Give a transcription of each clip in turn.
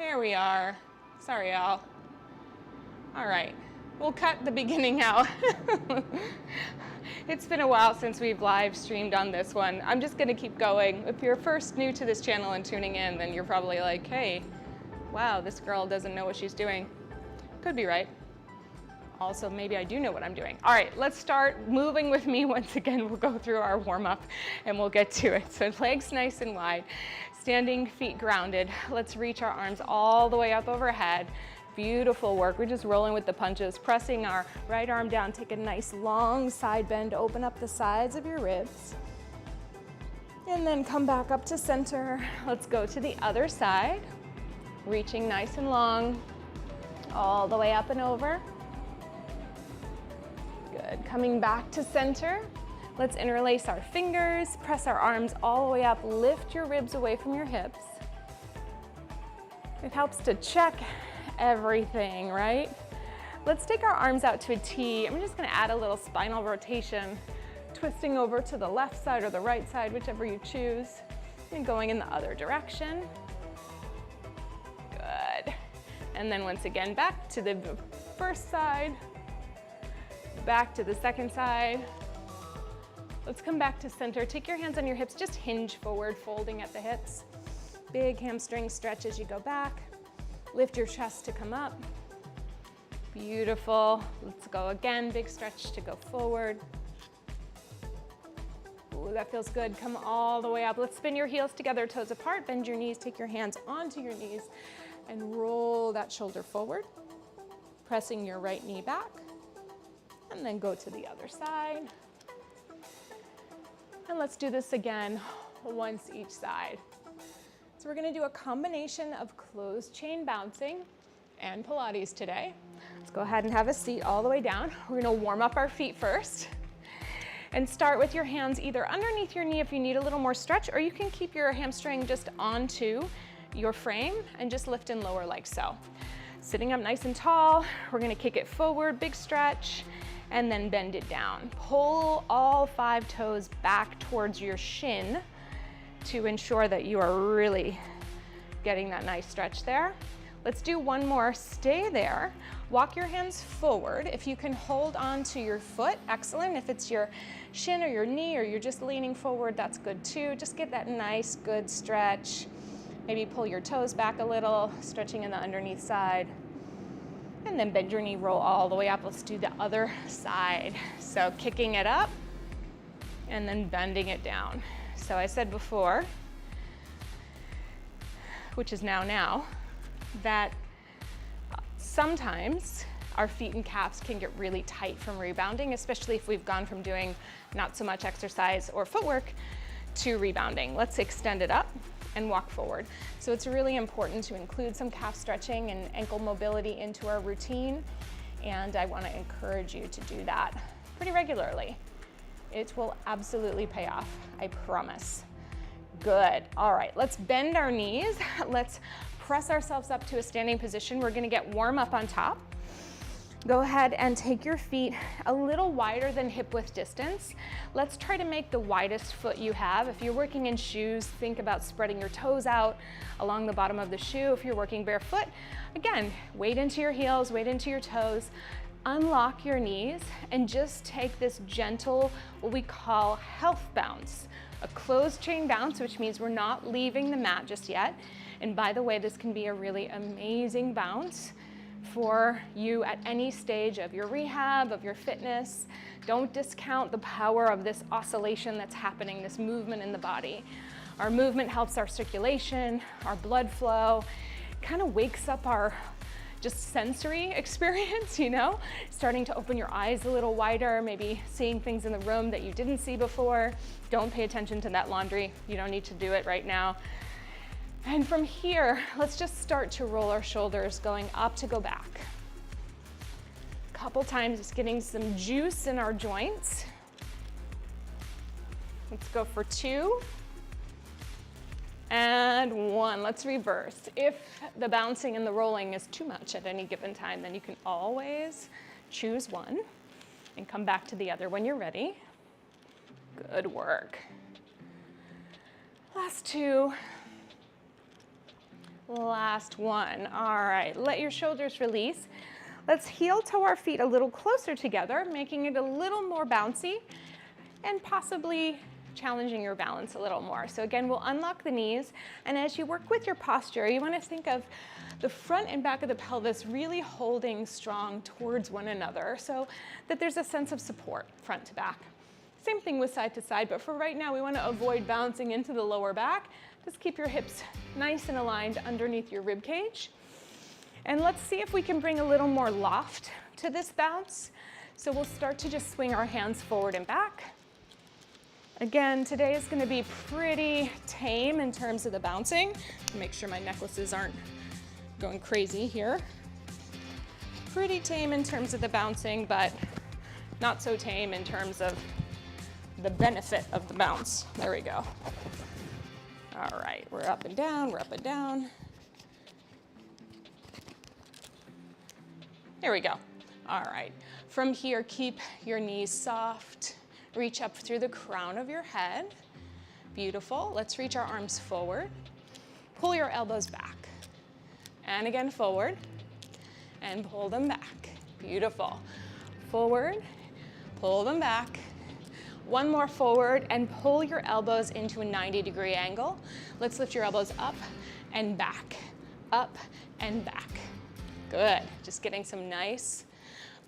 Here we are. Sorry, y'all. All right, we'll cut the beginning out. It's been a while since we've live streamed on this one. I'm just gonna keep going. If you're first new to this channel and tuning in, then you're probably like, hey, wow, this girl doesn't know what she's doing. Could be right. Also, maybe I do know what I'm doing. All right, let's start moving with me once again. We'll go through our warm-up and we'll get to it. So legs nice and wide, standing feet grounded. Let's reach our arms all the way up overhead. Beautiful work. We're just rolling with the punches, pressing our right arm down. Take a nice long side bend, open up the sides of your ribs. And then come back up to center. Let's go to the other side. Reaching nice and long, all the way up and over. Good. Coming back to center. Let's interlace our fingers, press our arms all the way up, lift your ribs away from your hips. It helps to check everything, right? Let's take our arms out to a T. I'm just gonna add a little spinal rotation, twisting over to the left side or the right side, whichever you choose, and going in the other direction. Good. And then once again, back to the first side, back to the second side. Let's come back to center. Take your hands on your hips, just hinge forward, folding at the hips. Big hamstring stretch as you go back. Lift your chest to come up. Beautiful. Let's go again, big stretch to go forward. Ooh, that feels good. Come all the way up. Let's spin your heels together, toes apart, bend your knees, take your hands onto your knees, and roll that shoulder forward, pressing your right knee back, and then go to the other side. And let's do this again, once each side. So we're gonna do a combination of closed chain bouncing and Pilates today. Let's go ahead and have a seat all the way down. We're gonna warm up our feet first and start with your hands either underneath your knee if you need a little more stretch, or you can keep your hamstring just onto your frame and just lift and lower like so. Sitting up nice and tall, we're gonna kick it forward, big stretch, and then bend it down. Pull all 5 toes back towards your shin to ensure that you are really getting that nice stretch there. Let's do one more, stay there. Walk your hands forward. If you can hold on to your foot, excellent. If it's your shin or your knee or you're just leaning forward, that's good too. Just get that nice, good stretch. Maybe pull your toes back a little, stretching in the underneath side. And then bend your knee, roll all the way up. Let's do the other side. So kicking it up and then bending it down. So I said before, which is now, that sometimes our feet and calves can get really tight from rebounding, especially if we've gone from doing not so much exercise or footwork to rebounding. Let's extend it up and walk forward. So it's really important to include some calf stretching and ankle mobility into our routine, and I want to encourage you to do that pretty regularly. It will absolutely pay off, I promise. Good. All right, let's bend our knees. Let's press ourselves up to a standing position. We're gonna get warm up on top. Go ahead and take your feet a little wider than hip width distance. Let's try to make the widest foot you have. If you're working in shoes, think about spreading your toes out along the bottom of the shoe. If you're working barefoot, again, weight into your heels, weight into your toes. Unlock your knees and just take this gentle, what we call health bounce. A closed chain bounce, which means we're not leaving the mat just yet. And by the way, this can be a really amazing bounce for you at any stage of your rehab, of your fitness. Don't discount the power of this oscillation that's happening, this movement in the body. Our movement helps our circulation, our blood flow, kind of wakes up our just sensory experience, you know? Starting to open your eyes a little wider, maybe seeing things in the room that you didn't see before. Don't pay attention to that laundry. You don't need to do it right now. And from here, let's just start to roll our shoulders, going up to go back. Couple times, just getting some juice in our joints. Let's go for 2. And 1, let's reverse. If the bouncing and the rolling is too much at any given time, then you can always choose one and come back to the other when you're ready. Good work. Last 2. Last one. All right, let your shoulders release. Let's heel toe our feet a little closer together, making it a little more bouncy and possibly challenging your balance a little more. So again, we'll unlock the knees, and as you work with your posture, you want to think of the front and back of the pelvis really holding strong towards one another so that there's a sense of support front to back. Same thing with side to side, but for right now, we want to avoid bouncing into the lower back. Just keep your hips nice and aligned underneath your rib cage. And let's see if we can bring a little more loft to this bounce. So we'll start to just swing our hands forward and back. Again, today is going to be pretty tame in terms of the bouncing. Make sure my necklaces aren't going crazy here. Pretty tame in terms of the bouncing, but not so tame in terms of the benefit of the bounce. There we go. All right, we're up and down, we're up and down. There we go. All right, from here, keep your knees soft. Reach up through the crown of your head. Beautiful. Let's reach our arms forward. Pull your elbows back. And again, forward. And pull them back. Beautiful. Forward, pull them back. One more forward and pull your elbows into a 90-degree angle. Let's lift your elbows up and back, up and back. Good, just getting some nice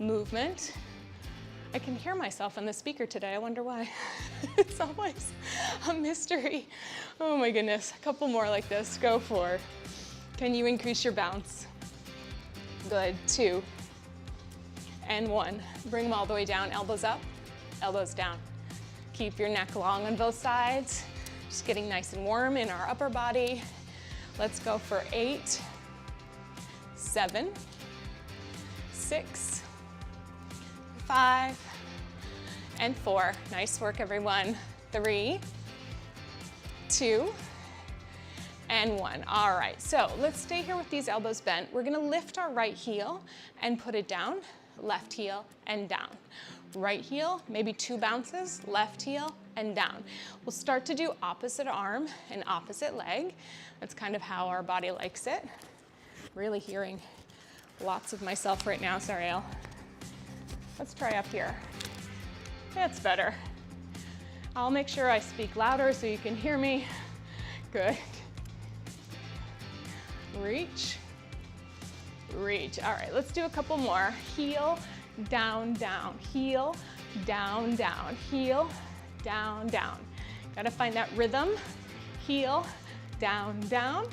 movement. I can hear myself on the speaker today, I wonder why. It's always a mystery. Oh my goodness, a couple more like this, go for it. Can you increase your bounce? Good, 2 and 1. Bring them all the way down, elbows up, elbows down. Keep your neck long on both sides. Just getting nice and warm in our upper body. Let's go for 8, 7, 6, 5, and 4. Nice work, everyone. 3, 2, and 1. All right, so let's stay here with these elbows bent. We're gonna lift our right heel and put it down, left heel and down. Right heel, maybe 2 bounces, left heel and down. We'll start to do opposite arm and opposite leg. That's kind of how our body likes it. Really hearing lots of myself right now, sorry, Al. Let's try up here. That's better. I'll make sure I speak louder so you can hear me. Good. Reach, reach. All right, let's do a couple more. Heel, down, down, heel, down, down, heel, down, down. Gotta find that rhythm. Heel, down, down.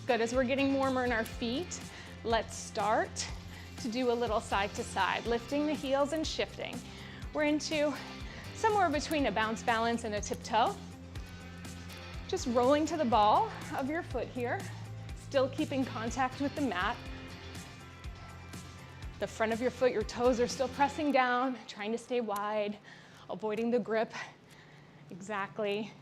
Good, as we're getting warmer in our feet, let's start to do a little side to side, lifting the heels and shifting. We're into somewhere between a bounce balance and a tiptoe. Just rolling to the ball of your foot here, still keeping contact with the mat. The front of your foot, your toes are still pressing down, trying to stay wide, avoiding the grip. Exactly.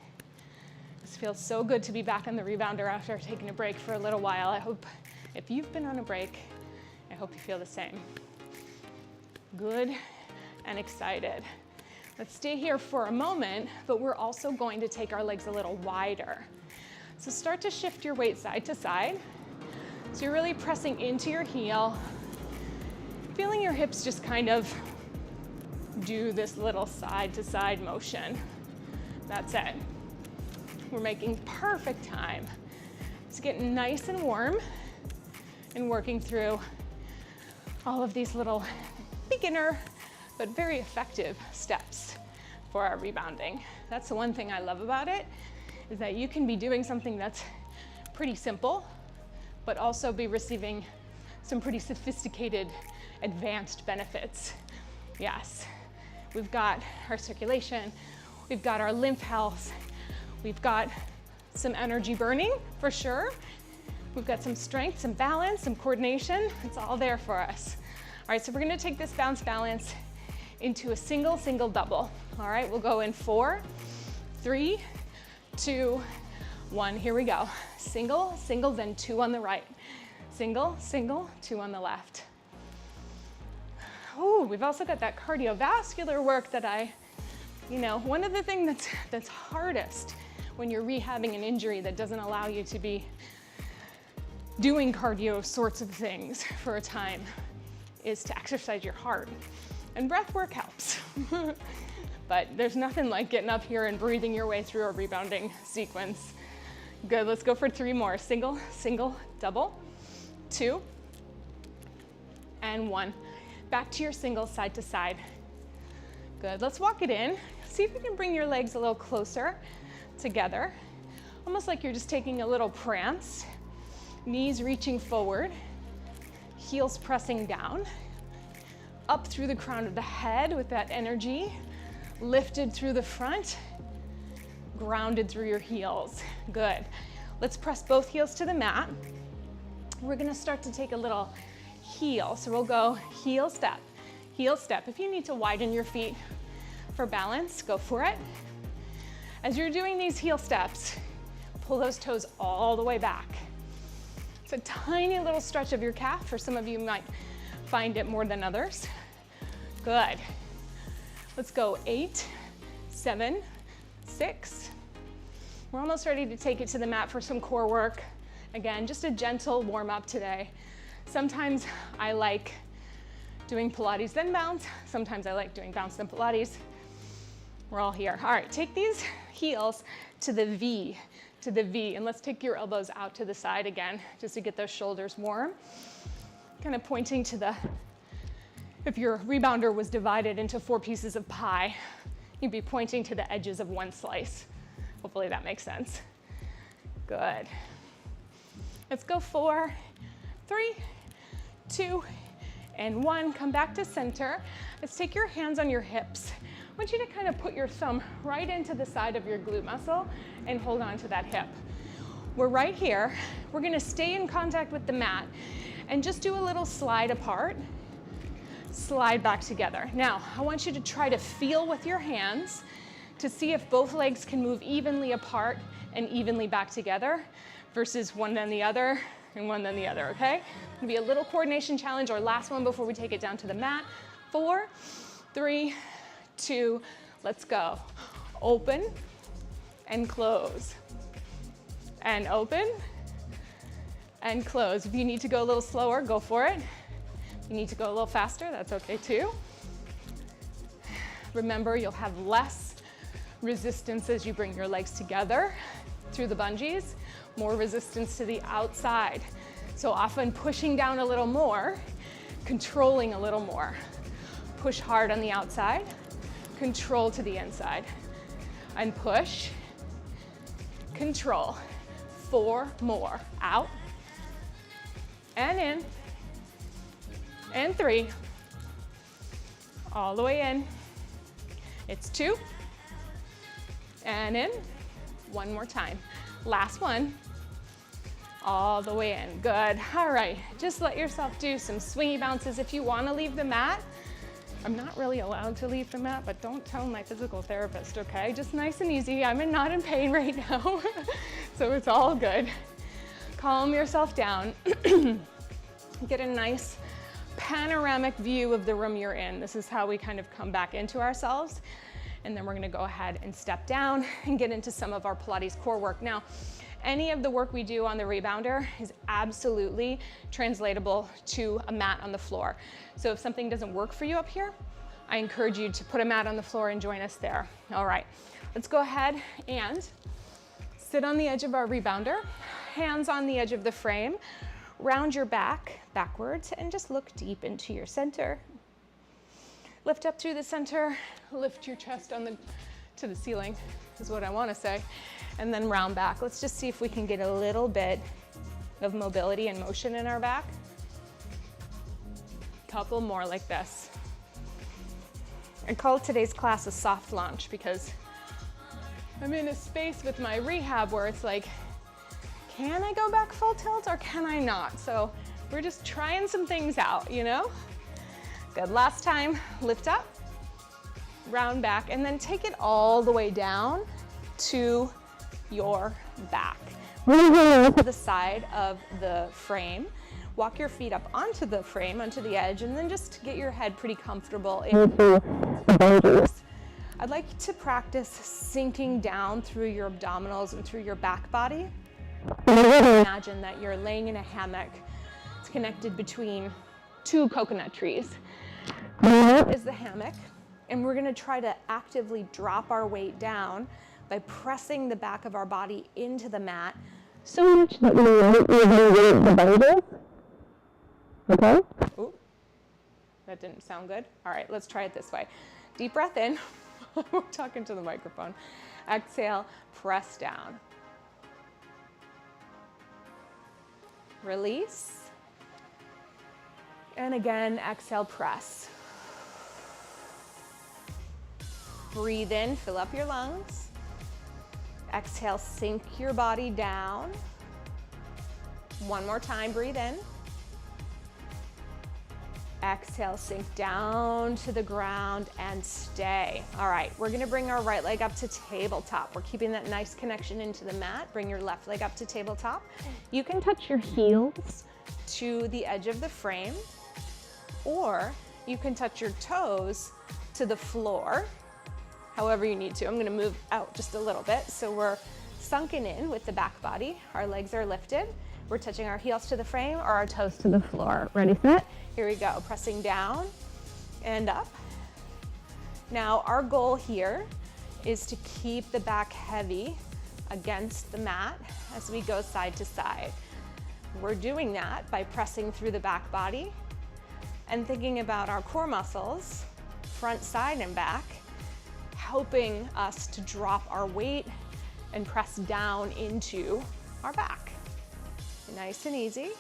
This feels so good to be back on the rebounder after taking a break for a little while. I hope if you've been on a break, I hope you feel the same. Good and excited. Let's stay here for a moment, but we're also going to take our legs a little wider. So start to shift your weight side to side. So you're really pressing into your heel, feeling your hips just kind of do this little side to side motion. That's it. We're making perfect time. It's getting nice and warm and working through all of these little beginner but very effective steps for our rebounding. That's the one thing I love about it, is that you can be doing something that's pretty simple, but also be receiving some pretty sophisticated, advanced benefits. Yes, we've got our circulation, we've got our lymph health, we've got some energy burning for sure. We've got some strength, some balance, some coordination. It's all there for us. All right, so we're gonna take this bounce balance into a single, single, double. All right, we'll go in 4, 3, 2, 1. Here we go. Single, single, then 2 on the right. Single, single, 2 on the left. Oh, we've also got that cardiovascular work that one of the things that's hardest when you're rehabbing an injury that doesn't allow you to be doing cardio sorts of things for a time is to exercise your heart. And breath work helps. But there's nothing like getting up here and breathing your way through a rebounding sequence. Good, let's go for 3 more. Single, single, double, 2, and 1. Back to your single, side to side. Good, let's walk it in. See if you can bring your legs a little closer together. Almost like you're just taking a little prance. Knees reaching forward, heels pressing down, up through the crown of the head with that energy, lifted through the front, grounded through your heels. Good. Let's press both heels to the mat. We're gonna start to take a little heel. So we'll go heel, step, heel, step. If you need to widen your feet for balance, go for it. As you're doing these heel steps, pull those toes all the way back. It's a tiny little stretch of your calf. For some of you might find it more than others. Good. Let's go 8, 7, 6. We're almost ready to take it to the mat for some core work. Again, just a gentle warm up today. Sometimes I like doing Pilates then bounce. Sometimes I like doing bounce then Pilates. We're all here. All right, take these heels to the V, and let's take your elbows out to the side again, just to get those shoulders warm. Kind of pointing to the, if your rebounder was divided into 4 pieces of pie, you'd be pointing to the edges of one slice. Hopefully that makes sense. Good. Let's go 4, 3, 2, and 1. Come back to center. Let's take your hands on your hips. I want you to kind of put your thumb right into the side of your glute muscle and hold on to that hip. We're right here. We're gonna stay in contact with the mat and just do a little slide apart, slide back together. Now, I want you to try to feel with your hands to see if both legs can move evenly apart and evenly back together versus one then the other and one then the other, okay? It'll be a little coordination challenge, our last one before we take it down to the mat. 4, 3, 2, let's go. Open and close. And open and close. If you need to go a little slower, go for it. If you need to go a little faster, that's okay too. Remember, you'll have less resistance as you bring your legs together through the bungees, more resistance to the outside. So often pushing down a little more, controlling a little more. Push hard on the outside, control to the inside. And push, control. 4 more. Out, and in, and 3. All the way in. It's 2, and in. 1 more time. Last one. All the way in. Good. All right. Just let yourself do some swingy bounces. If you want to leave the mat, I'm not really allowed to leave the mat, but don't tell my physical therapist, okay? Just nice and easy. I'm not in pain right now, so it's all good. Calm yourself down. Get a nice panoramic view of the room you're in. This is how we kind of come back into ourselves. And then we're gonna go ahead and step down and get into some of our Pilates core work. Now, any of the work we do on the rebounder is absolutely translatable to a mat on the floor. So if something doesn't work for you up here, I encourage you to put a mat on the floor and join us there. All right, let's go ahead and sit on the edge of our rebounder, hands on the edge of the frame, round your back backwards, and just look deep into your center. Lift up through the center, lift your chest to the ceiling, is what I want to say, and then round back. Let's just see if we can get a little bit of mobility and motion in our back. Couple more like this. I call today's class a soft launch because I'm in a space with my rehab where it's like, can I go back full tilt or can I not? So we're just trying some things out, you know? Good, last time, lift up, round back, and then take it all the way down to your back. To the side of the frame. Walk your feet up onto the frame, onto the edge, and then just get your head pretty comfortable into the bungees. I'd like to practice sinking down through your abdominals and through your back body. Imagine that you're laying in a hammock. It's connected between two coconut trees. Here is the hammock, and we're gonna try to actively drop our weight down by pressing the back of our body into the mat so much that we won't even get the bundle. Okay? Ooh, that didn't sound good. All right, let's try it this way. Deep breath in. We're talking to the microphone. Exhale, press down. Release. And again, exhale, press. Breathe in, fill up your lungs. Exhale, sink your body down. One more time, breathe in. Exhale, sink down to the ground and stay. All right, we're gonna bring our right leg up to tabletop. We're keeping that nice connection into the mat. Bring your left leg up to tabletop. You can touch your heels to the edge of the frame, or you can touch your toes to the floor, however you need to. I'm gonna move out just a little bit. So we're sunken in with the back body. Our legs are lifted. We're touching our heels to the frame or our toes to the floor. Ready, set? Here we go. Pressing down and up. Now our goal here is to keep the back heavy against the mat as we go side to side. We're doing that by pressing through the back body and thinking about our core muscles, front, side, and back, helping us to drop our weight and press down into our back. Nice and easy.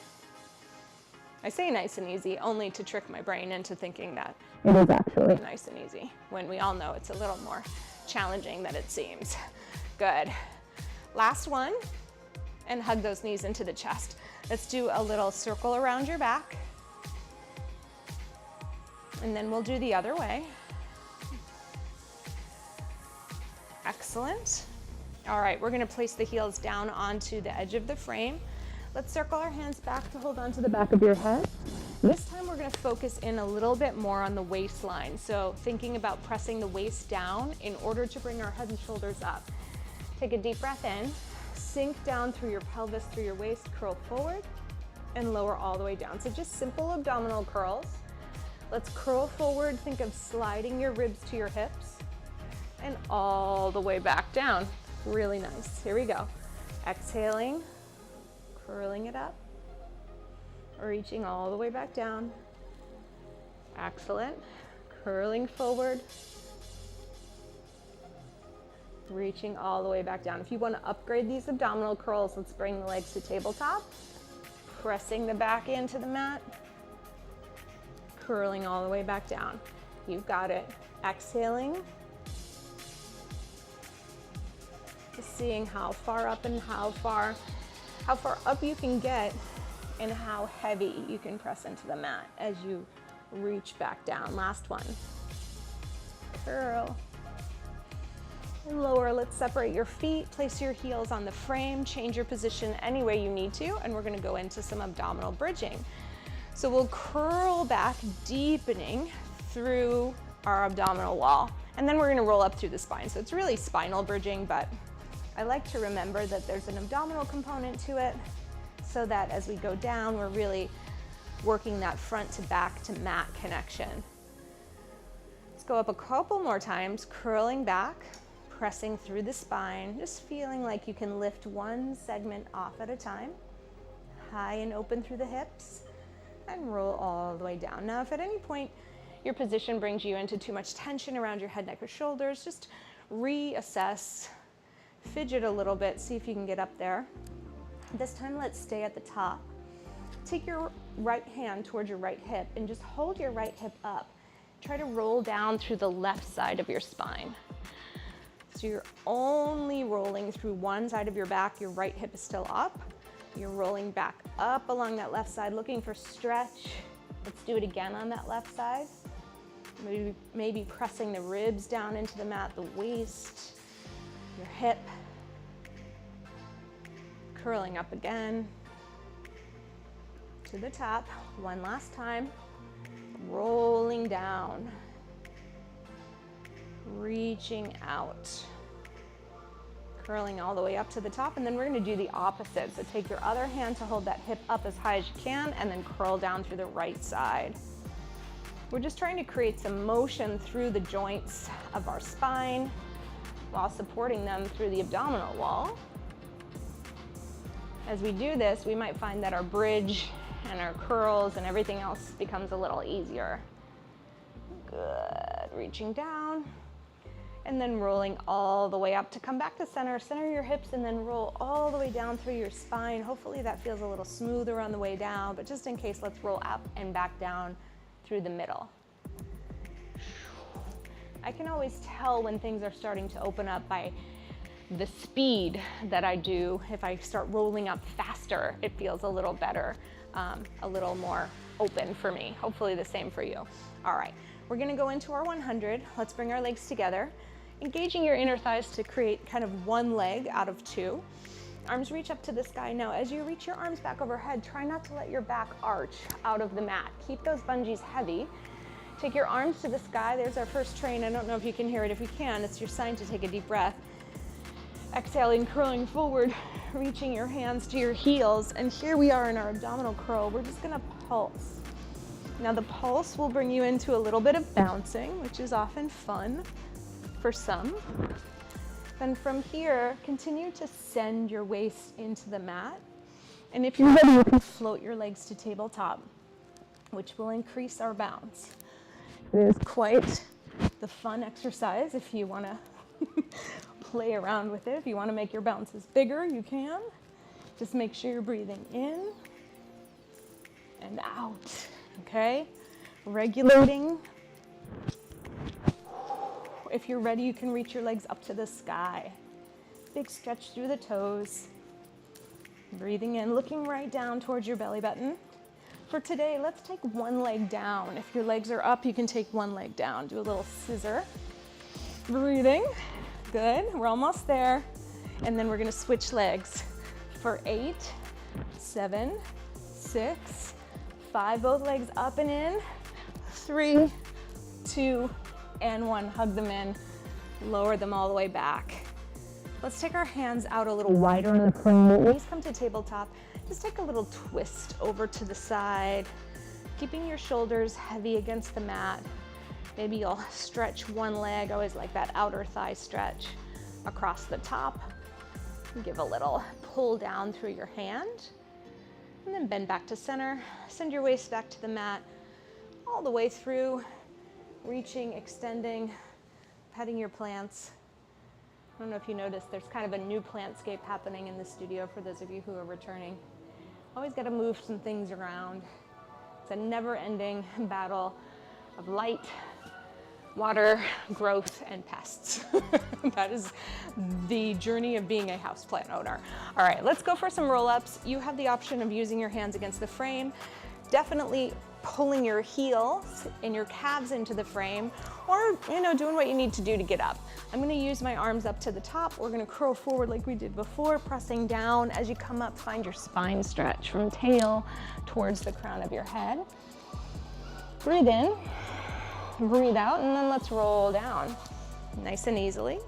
I say nice and easy only to trick my brain into thinking that it is actually nice and easy, when we all know it's a little more challenging than it seems. Good. Last one, and hug those knees into the chest. Let's do a little circle around your back. And then we'll do the other way. Excellent. All right, we're gonna place the heels down onto the edge of the frame. Let's circle our hands back to hold on to the back of your head. This time we're gonna focus in a little bit more on the waistline. So thinking about pressing the waist down in order to bring our head and shoulders up. Take a deep breath in, sink down through your pelvis, through your waist, curl forward, and lower all the way down. So just simple abdominal curls. Let's curl forward, think of sliding your ribs to your hips, and all the way back down. Really nice. Here we go. Exhaling. Curling it up, reaching all the way back down. Excellent. Curling forward, reaching all the way back down. If you want to upgrade these abdominal curls, let's bring the legs to tabletop, pressing the back into the mat, curling all the way back down. You've got it. Exhaling. Just seeing how far up and how far up you can get and how heavy you can press into the mat as you reach back down. Last one. Curl. And lower. Let's separate your feet, place your heels on the frame, change your position any way you need to, and we're gonna go into some abdominal bridging. So we'll curl back, deepening through our abdominal wall, and then we're gonna roll up through the spine. So it's really spinal bridging, but I like to remember that there's an abdominal component to it so that as we go down, we're really working that front to back to mat connection. Let's go up a couple more times, curling back, pressing through the spine, just feeling like you can lift one segment off at a time, high and open through the hips, and roll all the way down. Now, if at any point your position brings you into too much tension around your head, neck, or shoulders, just reassess. Fidget a little bit, see if you can get up there. This time, let's stay at the top. Take your right hand towards your right hip and just hold your right hip up. Try to roll down through the left side of your spine. So you're only rolling through one side of your back, your right hip is still up. You're rolling back up along that left side, looking for stretch. Let's do it again on that left side. Maybe pressing the ribs down into the mat, the waist, your hip, curling up again to the top. One last time, rolling down, reaching out, curling all the way up to the top, and then we're gonna do the opposite. So take your other hand to hold that hip up as high as you can, and then curl down through the right side. We're just trying to create some motion through the joints of our spine while supporting them through the abdominal wall. As we do this, we might find that our bridge and our curls and everything else becomes a little easier. Good, reaching down. And then rolling all the way up to come back to center. Center your hips and then roll all the way down through your spine. Hopefully that feels a little smoother on the way down, but just in case, let's roll up and back down through the middle. I can always tell when things are starting to open up by the speed that I do. If I start rolling up faster, it feels a little better, a little more open for me. Hopefully the same for you. All right, we're gonna go into our 100. Let's bring our legs together. Engaging your inner thighs to create kind of one leg out of two. Arms reach up to the sky. Now, as you reach your arms back overhead, try not to let your back arch out of the mat. Keep those bungees heavy. Take your arms to the sky. There's our first train. I don't know if you can hear it. If you can, it's your sign to take a deep breath. Exhaling, curling forward, reaching your hands to your heels. And here we are in our abdominal curl. We're just gonna pulse. Now the pulse will bring you into a little bit of bouncing, which is often fun for some. Then from here, continue to send your waist into the mat. And if you're ready, you can float your legs to tabletop, which will increase our bounce. It is quite the fun exercise if you wanna play around with it. If you wanna make your bounces bigger, you can. Just make sure you're breathing in and out, okay? Regulating. If you're ready, you can reach your legs up to the sky. Big stretch through the toes. Breathing in, looking right down towards your belly button. For today, let's take one leg down. If your legs are up, you can take one leg down. Do a little scissor. Breathing. Good, we're almost there. And then we're gonna switch legs for 8, 7, 6, 5. Both legs up and in. 3, 2, and 1. Hug them in, lower them all the way back. Let's take our hands out a little wider on the frame. Knees come to tabletop. Just take a little twist over to the side, keeping your shoulders heavy against the mat. Maybe you'll stretch one leg. I always like that outer thigh stretch across the top. Give a little pull down through your hand, and then bend back to center. Send your waist back to the mat all the way through. Reaching, extending, petting your plants. I don't know if you noticed, there's kind of a new plantscape happening in the studio for those of you who are returning. Always got to move some things around. It's a never-ending battle of light, water, growth, and pests. That is the journey of being a houseplant owner. All right, let's go for some roll-ups. You have the option of using your hands against the frame. Definitely pulling your heels and your calves into the frame, or doing what you need to do to get up. I'm gonna use my arms up to the top. We're gonna curl forward like we did before, pressing down. As you come up, find your spine stretch from tail towards the crown of your head. Breathe in, breathe out, and then let's roll down. Nice and easily.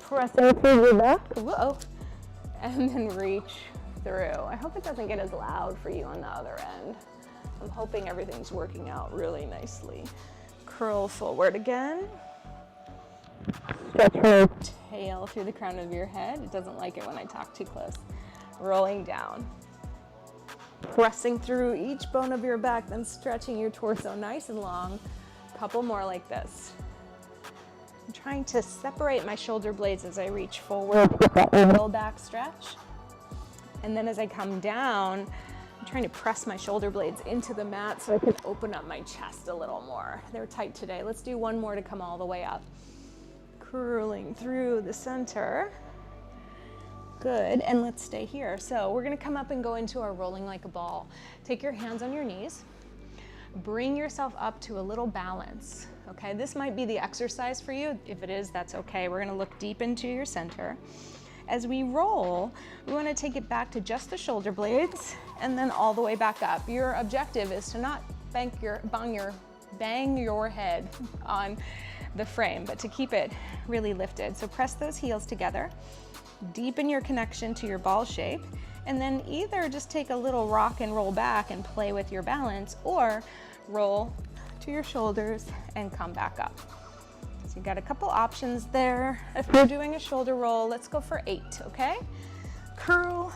Pressing through your back, whoa, and then reach through. I hope it doesn't get as loud for you on the other end. I'm hoping everything's working out really nicely. Curl forward again. Stretch your tail through the crown of your head. It doesn't like it when I talk too close. Rolling down. Pressing through each bone of your back, then stretching your torso nice and long. Couple more like this. I'm trying to separate my shoulder blades as I reach forward with that little back stretch. And then as I come down, I'm trying to press my shoulder blades into the mat so I can open up my chest a little more. They're tight today. Let's do one more to come all the way up. Curling through the center. Good, and let's stay here. So we're gonna come up and go into our rolling like a ball. Take your hands on your knees. Bring yourself up to a little balance, okay? This might be the exercise for you. If it is, that's okay. We're gonna look deep into your center. As we roll, we want to take it back to just the shoulder blades and then all the way back up. Your objective is to not bang your head on the frame, but to keep it really lifted. So press those heels together. Deepen your connection to your ball shape, and then either just take a little rock and roll back and play with your balance, or roll to your shoulders and come back up. So you got a couple options there. If you're doing a shoulder roll, let's go for 8, okay? Curl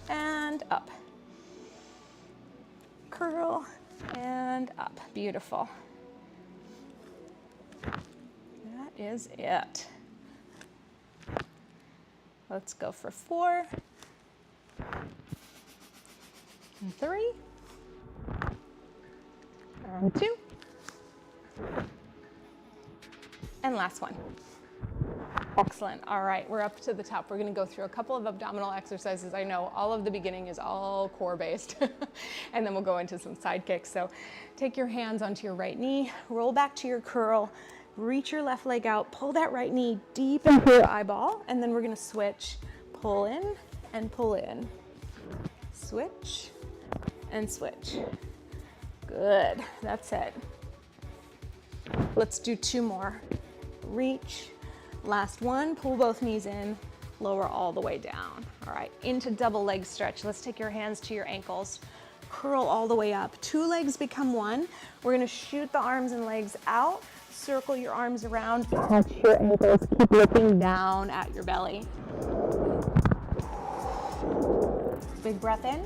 and up. Curl and up. Beautiful. That is it. Let's go for 4 and 3 and 2 and last one. Excellent. All right, we're up to the top. We're going to go through a couple of abdominal exercises. I know all of the beginning is all core based, and then we'll go into some side kicks. So take your hands onto your right knee, roll back to your curl, reach your left leg out, pull that right knee deep into your eyeball, and then we're going to switch. Pull in and pull in. Switch and switch. Good. That's it. Let's do 2 more. Reach. Last one. Pull both knees in. Lower all the way down. All right. Into double leg stretch. Let's take your hands to your ankles. Curl all the way up. 2 legs become 1. We're going to shoot the arms and legs out. Circle your arms around. Touch your ankles. Keep looking down at your belly. Big breath in.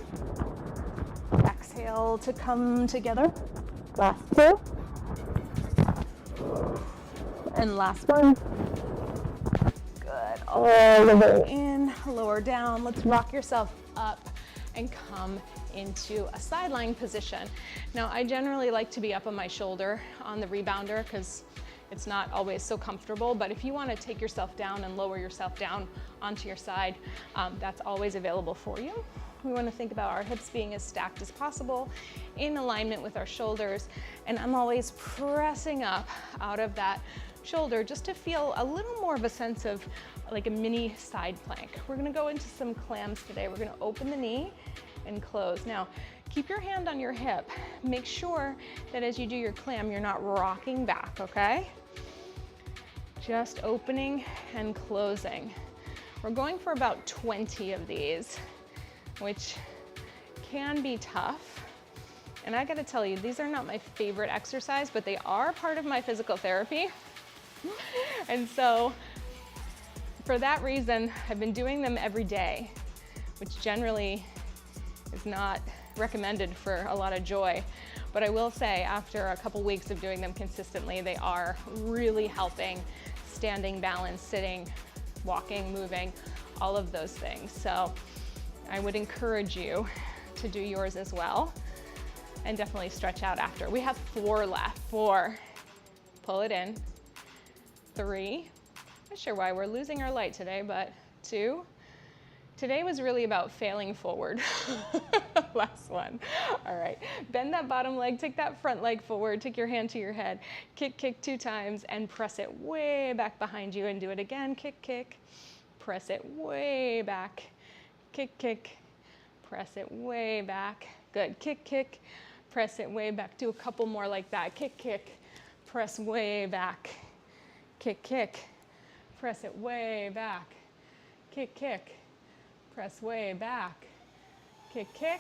Exhale to come together. Last 2. And last one. Good. All the way in, lower down. Let's rock yourself up and come into a side lying position. Now, I generally like to be up on my shoulder on the rebounder because it's not always so comfortable, but if you want to take yourself down and lower yourself down onto your side, that's always available for you. We want to think about our hips being as stacked as possible in alignment with our shoulders, and I'm always pressing up out of that shoulder just to feel a little more of a sense of like a mini side plank. We're going to go into some clams today. We're going to open the knee and close. Now, keep your hand on your hip. Make sure that as you do your clam, you're not rocking back, okay? Just opening and closing. We're going for about 20 of these, which can be tough. And I gotta tell you, these are not my favorite exercise, but they are part of my physical therapy. And so for that reason, I've been doing them every day, which generally is not recommended for a lot of joy. But I will say, after a couple weeks of doing them consistently, they are really helping standing, balance, sitting, walking, moving, all of those things. So I would encourage you to do yours as well, and definitely stretch out after. We have 4 left. 4, pull it in. 3, not sure why we're losing our light today, but 2. Today was really about failing forward. Last one. All right, bend that bottom leg, take that front leg forward, take your hand to your head, kick, kick 2 times, and press it way back behind you, and do it again. Kick, kick, press it way back. Kick, kick, press it way back. Good. Kick, kick, press it way back. Do a couple more like that. Kick, kick, press way back. Kick, kick, press it way back. Kick, kick, press way back. Kick, kick,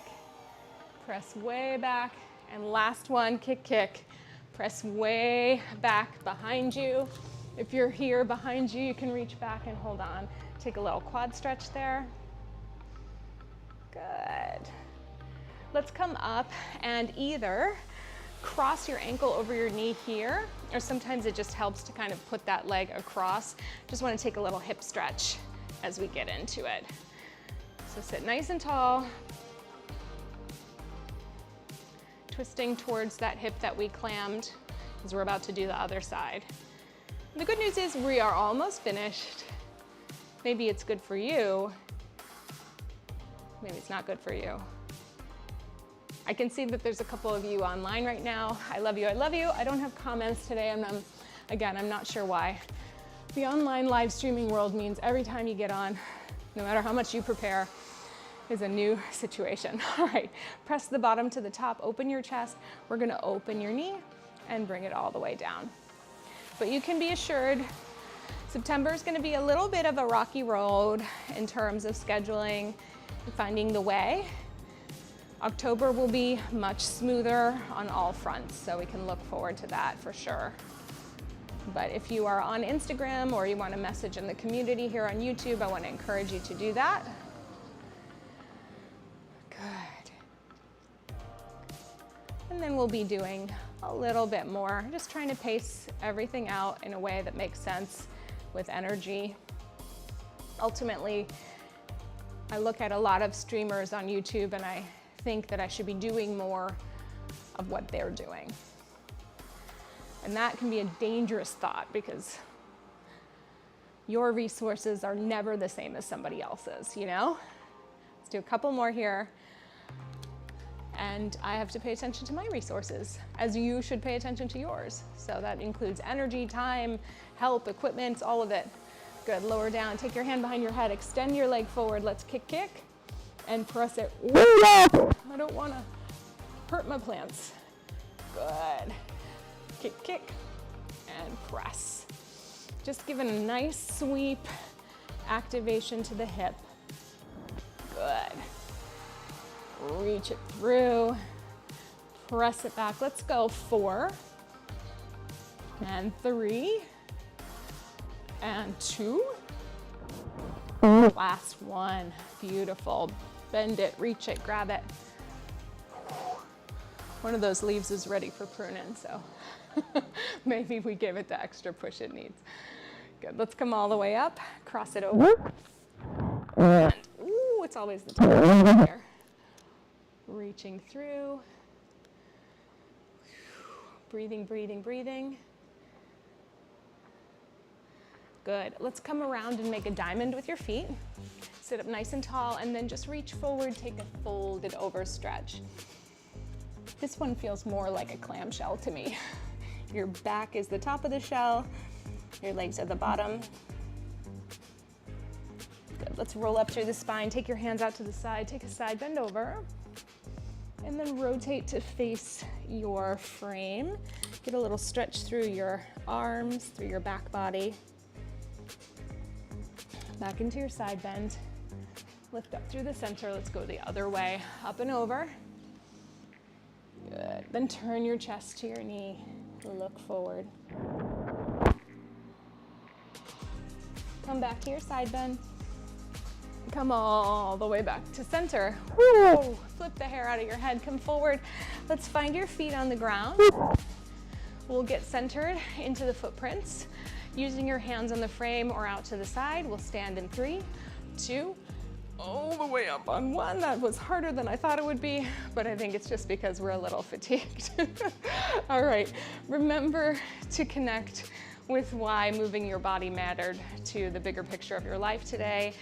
press way back. And last one, kick, kick, press way back behind you. If you're here behind you, you can reach back and hold on. Take a little quad stretch there. Good. Let's come up and either cross your ankle over your knee here, or sometimes it just helps to kind of put that leg across. Just want to take a little hip stretch as we get into it. So sit nice and tall, twisting towards that hip that we clammed as we're about to do the other side. The good news is we are almost finished. Maybe it's good for you, maybe it's not good for you. I can see that there's a couple of you online right now. I love you, I love you. I don't have comments today, again, I'm not sure why. The online live streaming world means every time you get on, no matter how much you prepare, is a new situation. All right, press the bottom to the top, open your chest. We're gonna open your knee and bring it all the way down. But you can be assured, September is going to be a little bit of a rocky road in terms of scheduling and finding the way. October will be much smoother on all fronts, so we can look forward to that for sure. But if you are on Instagram or you want to message in the community here on YouTube, I want to encourage you to do that. Good. And then we'll be doing a little bit more, just trying to pace everything out in a way that makes sense with energy. Ultimately, I look at a lot of streamers on YouTube and I think that I should be doing more of what they're doing. And that can be a dangerous thought because your resources are never the same as somebody else's, you know? Let's do a couple more here. And I have to pay attention to my resources, as you should pay attention to yours. So that includes energy, time, help, equipment, all of it. Good, lower down, take your hand behind your head, extend your leg forward. Let's kick, and press it way up. I don't wanna hurt my plants. Good. Kick, and press. Just giving a nice sweep, activation to the hip. Good. Reach it through, press it back. Let's go 4, and 3, and 2. Last one, beautiful. Bend it, reach it, grab it. One of those leaves is ready for pruning, so maybe we give it the extra push it needs. Good, let's come all the way up, cross it over. And, ooh, it's always the top here. Reaching through. Breathing, breathing, breathing. Good, let's come around and make a diamond with your feet. Sit up nice and tall and then just reach forward, take a folded over stretch. This one feels more like a clamshell to me. Your back is the top of the shell, your legs are the bottom. Good, let's roll up through the spine, take your hands out to the side, take a side bend over, and then rotate to face your frame. Get a little stretch through your arms, through your back body. Back into your side bend. Lift up through the center, let's go the other way, up and over. Good, then turn your chest to your knee, look forward. Come back to your side bend. Come all the way back to center. Woo. Flip the hair out of your head, come forward. Let's find your feet on the ground. We'll get centered into the footprints. Using your hands on the frame or out to the side, we'll stand in 3, 2, all the way up on 1. That was harder than I thought it would be, but I think it's just because we're a little fatigued. All right, remember to connect with why moving your body mattered to the bigger picture of your life today.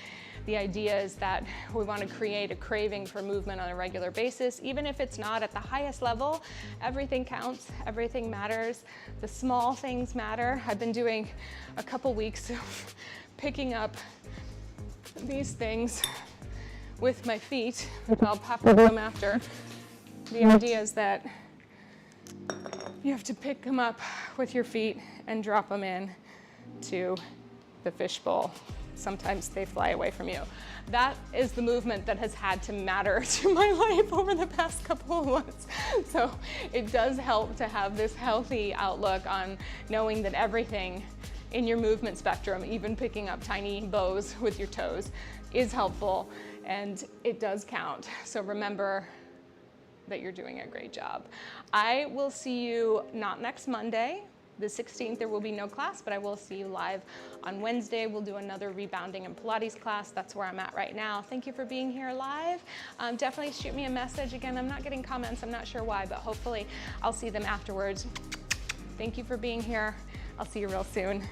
The idea is that we want to create a craving for movement on a regular basis. Even if it's not at the highest level, everything counts, everything matters. The small things matter. I've been doing a couple weeks of picking up these things with my feet, which I'll pop them after. The idea is that you have to pick them up with your feet and drop them in to the fishbowl. Sometimes they fly away from you. That is the movement that has had to matter to my life over the past couple of months. So it does help to have this healthy outlook on knowing that everything in your movement spectrum, even picking up tiny bows with your toes, is helpful and it does count. So remember that you're doing a great job. I will see you not next Monday. The 16th, there will be no class, but I will see you live on Wednesday. We'll do another rebounding and Pilates class. That's where I'm at right now. Thank you for being here live. Definitely shoot me a message. Again, I'm not getting comments. I'm not sure why, but hopefully I'll see them afterwards. Thank you for being here. I'll see you real soon.